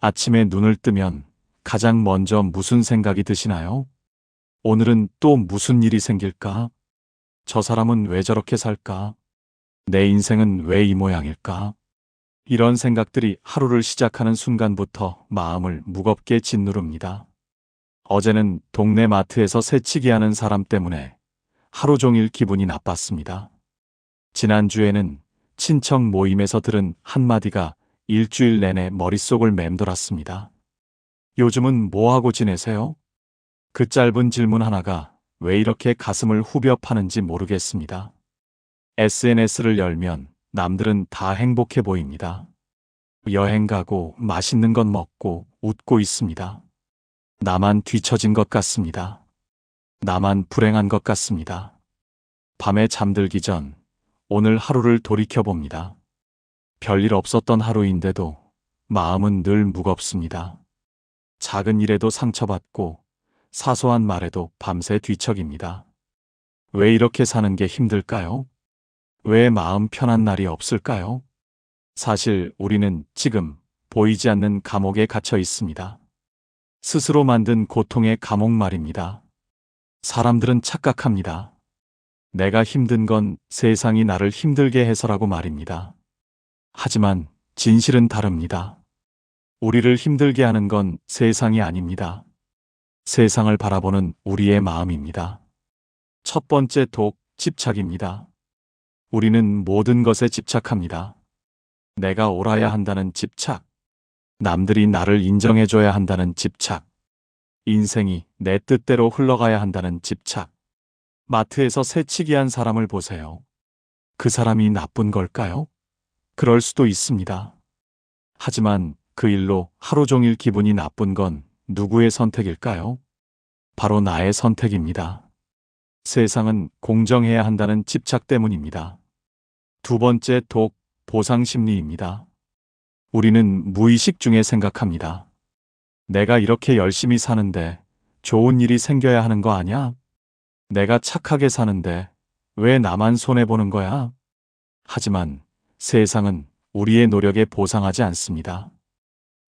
아침에 눈을 뜨면 가장 먼저 무슨 생각이 드시나요? 오늘은 또 무슨 일이 생길까? 저 사람은 왜 저렇게 살까? 내 인생은 왜 이 모양일까? 이런 생각들이 하루를 시작하는 순간부터 마음을 무겁게 짓누릅니다. 어제는 동네 마트에서 새치기 하는 사람 때문에 하루 종일 기분이 나빴습니다. 지난주에는 친척 모임에서 들은 한마디가 일주일 내내 머릿속을 맴돌았습니다. 요즘은 뭐하고 지내세요? 그 짧은 질문 하나가 왜 이렇게 가슴을 후벼 파는지 모르겠습니다. SNS를 열면 남들은 다 행복해 보입니다. 여행 가고 맛있는 것 먹고 웃고 있습니다. 나만 뒤처진 것 같습니다. 나만 불행한 것 같습니다. 밤에 잠들기 전 오늘 하루를 돌이켜봅니다. 별일 없었던 하루인데도 마음은 늘 무겁습니다. 작은 일에도 상처받고 사소한 말에도 밤새 뒤척입니다. 왜 이렇게 사는 게 힘들까요? 왜 마음 편한 날이 없을까요? 사실 우리는 지금 보이지 않는 감옥에 갇혀 있습니다. 스스로 만든 고통의 감옥 말입니다. 사람들은 착각합니다. 내가 힘든 건 세상이 나를 힘들게 해서라고 말입니다. 하지만 진실은 다릅니다. 우리를 힘들게 하는 건 세상이 아닙니다. 세상을 바라보는 우리의 마음입니다. 첫 번째 독, 집착입니다. 우리는 모든 것에 집착합니다. 내가 옳아야 한다는 집착, 남들이 나를 인정해줘야 한다는 집착, 인생이 내 뜻대로 흘러가야 한다는 집착. 마트에서 새치기 한 사람을 보세요. 그 사람이 나쁜 걸까요? 그럴 수도 있습니다. 하지만 그 일로 하루 종일 기분이 나쁜 건 누구의 선택일까요? 바로 나의 선택입니다. 세상은 공정해야 한다는 집착 때문입니다. 두 번째 독, 보상 심리입니다. 우리는 무의식 중에 생각합니다. 내가 이렇게 열심히 사는데 좋은 일이 생겨야 하는 거 아냐? 내가 착하게 사는데 왜 나만 손해보는 거야? 하지만 세상은 우리의 노력에 보상하지 않습니다.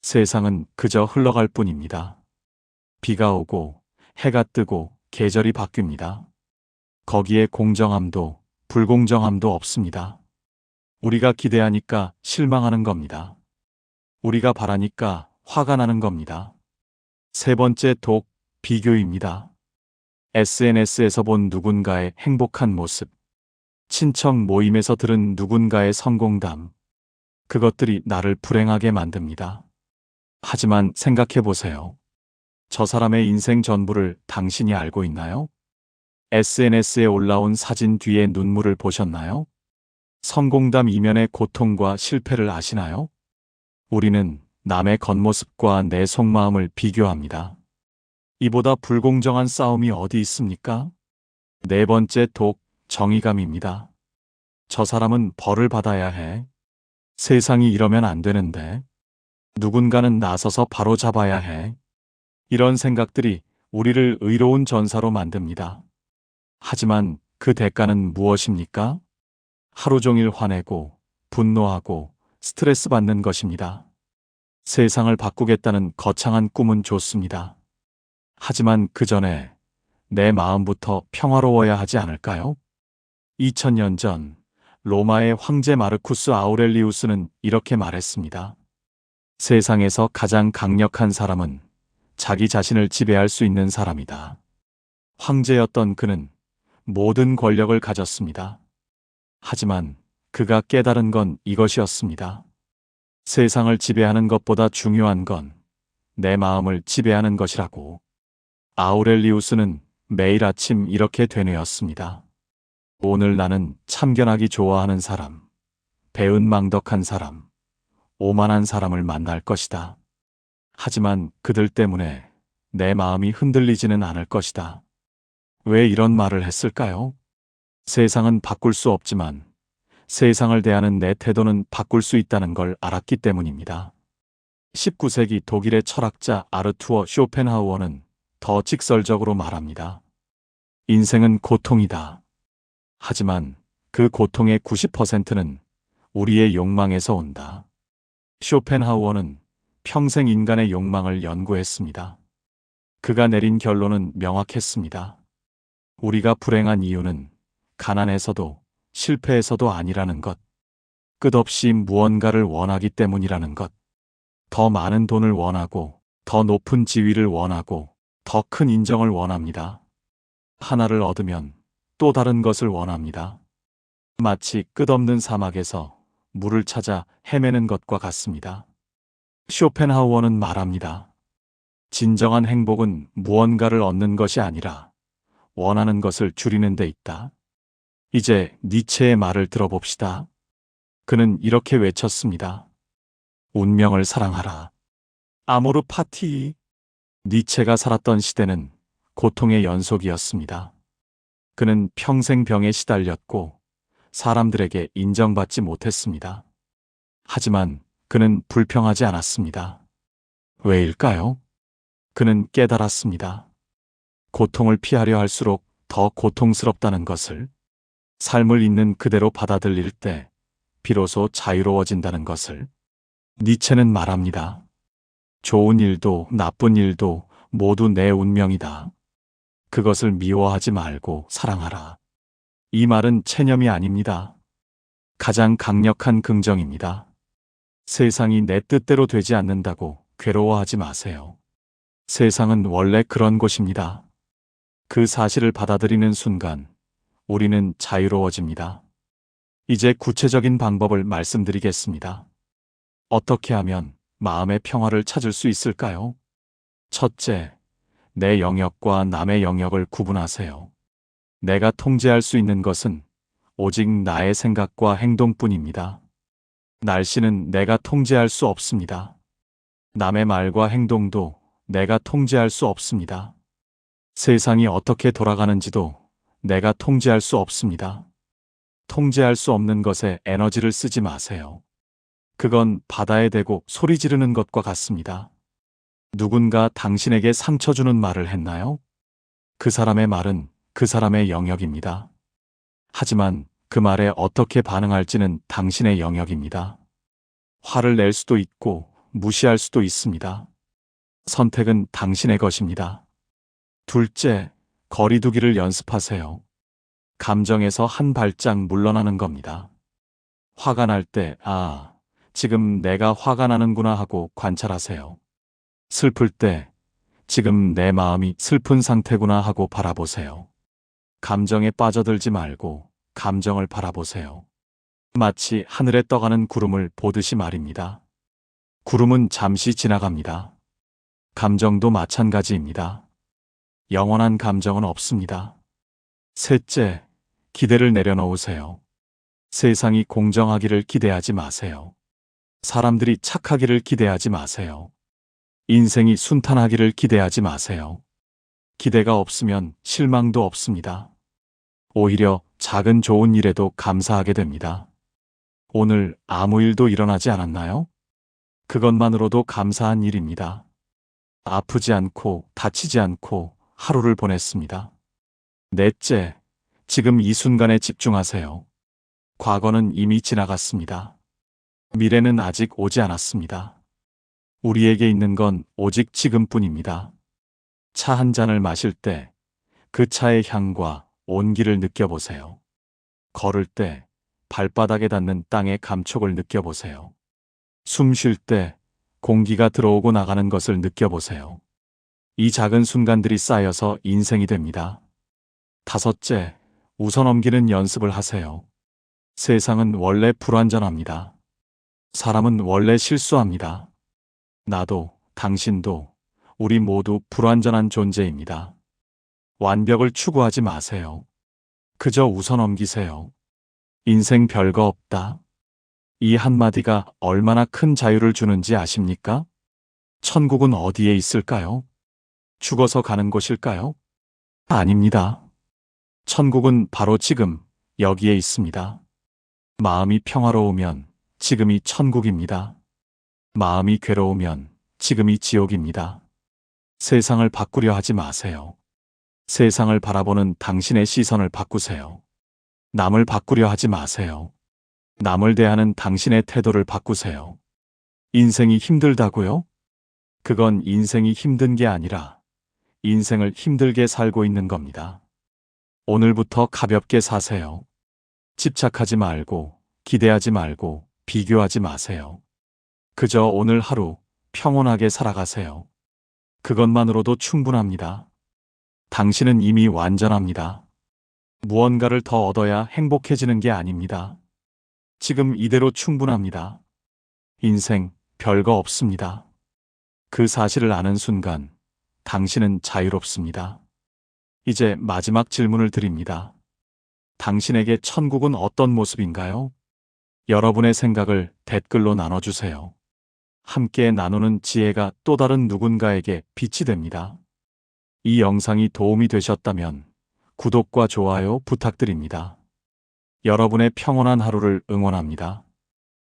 세상은 그저 흘러갈 뿐입니다. 비가 오고 해가 뜨고 계절이 바뀝니다. 거기에 공정함도 불공정함도 없습니다. 우리가 기대하니까 실망하는 겁니다. 우리가 바라니까 화가 나는 겁니다. 세 번째 독, 비교입니다. SNS에서 본 누군가의 행복한 모습, 친척 모임에서 들은 누군가의 성공담, 그것들이 나를 불행하게 만듭니다. 하지만 생각해 보세요. 저 사람의 인생 전부를 당신이 알고 있나요? SNS에 올라온 사진 뒤에 눈물을 보셨나요? 성공담 이면의 고통과 실패를 아시나요? 우리는 남의 겉모습과 내 속마음을 비교합니다. 이보다 불공정한 싸움이 어디 있습니까? 네 번째 독, 정의감입니다. 저 사람은 벌을 받아야 해. 세상이 이러면 안 되는데. 누군가는 나서서 바로 잡아야 해. 이런 생각들이 우리를 의로운 전사로 만듭니다. 하지만 그 대가는 무엇입니까? 하루 종일 화내고 분노하고 스트레스 받는 것입니다. 세상을 바꾸겠다는 거창한 꿈은 좋습니다. 하지만 그 전에 내 마음부터 평화로워야 하지 않을까요? 2000년 전 로마의 황제 마르쿠스 아우렐리우스는 이렇게 말했습니다. 세상에서 가장 강력한 사람은 자기 자신을 지배할 수 있는 사람이다. 황제였던 그는 모든 권력을 가졌습니다. 하지만 그가 깨달은 건 이것이었습니다. 세상을 지배하는 것보다 중요한 건 내 마음을 지배하는 것이라고. 아우렐리우스는 매일 아침 이렇게 되뇌었습니다. 오늘 나는 참견하기 좋아하는 사람, 배은망덕한 사람, 오만한 사람을 만날 것이다. 하지만 그들 때문에 내 마음이 흔들리지는 않을 것이다. 왜 이런 말을 했을까요? 세상은 바꿀 수 없지만 세상을 대하는 내 태도는 바꿀 수 있다는 걸 알았기 때문입니다. 19세기 독일의 철학자 아르투어 쇼펜하우어는 더 직설적으로 말합니다. 인생은 고통이다. 하지만 그 고통의 90%는 우리의 욕망에서 온다. 쇼펜하우어는 평생 인간의 욕망을 연구했습니다. 그가 내린 결론은 명확했습니다. 우리가 불행한 이유는 가난해서도 실패해서도 아니라는 것. 끝없이 무언가를 원하기 때문이라는 것. 더 많은 돈을 원하고, 더 높은 지위를 원하고, 더 큰 인정을 원합니다. 하나를 얻으면 또 다른 것을 원합니다. 마치 끝없는 사막에서 물을 찾아 헤매는 것과 같습니다. 쇼펜하우어는 말합니다. 진정한 행복은 무언가를 얻는 것이 아니라 원하는 것을 줄이는 데 있다. 이제 니체의 말을 들어봅시다. 그는 이렇게 외쳤습니다. 운명을 사랑하라. 아모르 파티. 니체가 살았던 시대는 고통의 연속이었습니다. 그는 평생 병에 시달렸고 사람들에게 인정받지 못했습니다. 하지만 그는 불평하지 않았습니다. 왜일까요? 그는 깨달았습니다. 고통을 피하려 할수록 더 고통스럽다는 것을, 삶을 있는 그대로 받아들일 때 비로소 자유로워진다는 것을. 니체는 말합니다. 좋은 일도 나쁜 일도 모두 내 운명이다. 그것을 미워하지 말고 사랑하라. 이 말은 체념이 아닙니다. 가장 강력한 긍정입니다. 세상이 내 뜻대로 되지 않는다고 괴로워하지 마세요. 세상은 원래 그런 곳입니다. 그 사실을 받아들이는 순간 우리는 자유로워집니다. 이제 구체적인 방법을 말씀드리겠습니다. 어떻게 하면 마음의 평화를 찾을 수 있을까요? 첫째, 내 영역과 남의 영역을 구분하세요. 내가 통제할 수 있는 것은 오직 나의 생각과 행동뿐입니다. 날씨는 내가 통제할 수 없습니다. 남의 말과 행동도 내가 통제할 수 없습니다. 세상이 어떻게 돌아가는지도 내가 통제할 수 없습니다. 통제할 수 없는 것에 에너지를 쓰지 마세요. 그건 바다에 대고 소리 지르는 것과 같습니다. 누군가 당신에게 상처 주는 말을 했나요? 그 사람의 말은 그 사람의 영역입니다. 하지만 그 말에 어떻게 반응할지는 당신의 영역입니다. 화를 낼 수도 있고 무시할 수도 있습니다. 선택은 당신의 것입니다. 둘째, 거리두기를 연습하세요. 감정에서 한 발짝 물러나는 겁니다. 화가 날 때, 지금 내가 화가 나는구나 하고 관찰하세요. 슬플 때, 지금 내 마음이 슬픈 상태구나 하고 바라보세요. 감정에 빠져들지 말고 감정을 바라보세요. 마치 하늘에 떠가는 구름을 보듯이 말입니다. 구름은 잠시 지나갑니다. 감정도 마찬가지입니다. 영원한 감정은 없습니다. 셋째, 기대를 내려놓으세요. 세상이 공정하기를 기대하지 마세요. 사람들이 착하기를 기대하지 마세요. 인생이 순탄하기를 기대하지 마세요. 기대가 없으면 실망도 없습니다. 오히려 작은 좋은 일에도 감사하게 됩니다. 오늘 아무 일도 일어나지 않았나요? 그것만으로도 감사한 일입니다. 아프지 않고 다치지 않고 하루를 보냈습니다. 넷째, 지금 이 순간에 집중하세요. 과거는 이미 지나갔습니다. 미래는 아직 오지 않았습니다. 우리에게 있는 건 오직 지금뿐입니다. 차 한 잔을 마실 때 그 차의 향과 온기를 느껴보세요. 걸을 때 발바닥에 닿는 땅의 감촉을 느껴보세요. 숨 쉴 때 공기가 들어오고 나가는 것을 느껴보세요. 이 작은 순간들이 쌓여서 인생이 됩니다. 다섯째, 웃어넘기는 연습을 하세요. 세상은 원래 불완전합니다. 사람은 원래 실수합니다. 나도, 당신도, 우리 모두 불완전한 존재입니다. 완벽을 추구하지 마세요. 그저 웃어넘기세요. 인생 별거 없다. 이 한마디가 얼마나 큰 자유를 주는지 아십니까? 천국은 어디에 있을까요? 죽어서 가는 곳일까요? 아닙니다. 천국은 바로 지금 여기에 있습니다. 마음이 평화로우면 지금이 천국입니다. 마음이 괴로우면 지금이 지옥입니다. 세상을 바꾸려 하지 마세요. 세상을 바라보는 당신의 시선을 바꾸세요. 남을 바꾸려 하지 마세요. 남을 대하는 당신의 태도를 바꾸세요. 인생이 힘들다고요? 그건 인생이 힘든 게 아니라 인생을 힘들게 살고 있는 겁니다. 오늘부터 가볍게 사세요. 집착하지 말고, 기대하지 말고, 비교하지 마세요. 그저 오늘 하루 평온하게 살아가세요. 그것만으로도 충분합니다. 당신은 이미 완전합니다. 무언가를 더 얻어야 행복해지는 게 아닙니다. 지금 이대로 충분합니다. 인생 별거 없습니다. 그 사실을 아는 순간 당신은 자유롭습니다. 이제 마지막 질문을 드립니다. 당신에게 천국은 어떤 모습인가요? 여러분의 생각을 댓글로 나눠주세요. 함께 나누는 지혜가 또 다른 누군가에게 빛이 됩니다. 이 영상이 도움이 되셨다면 구독과 좋아요 부탁드립니다. 여러분의 평온한 하루를 응원합니다.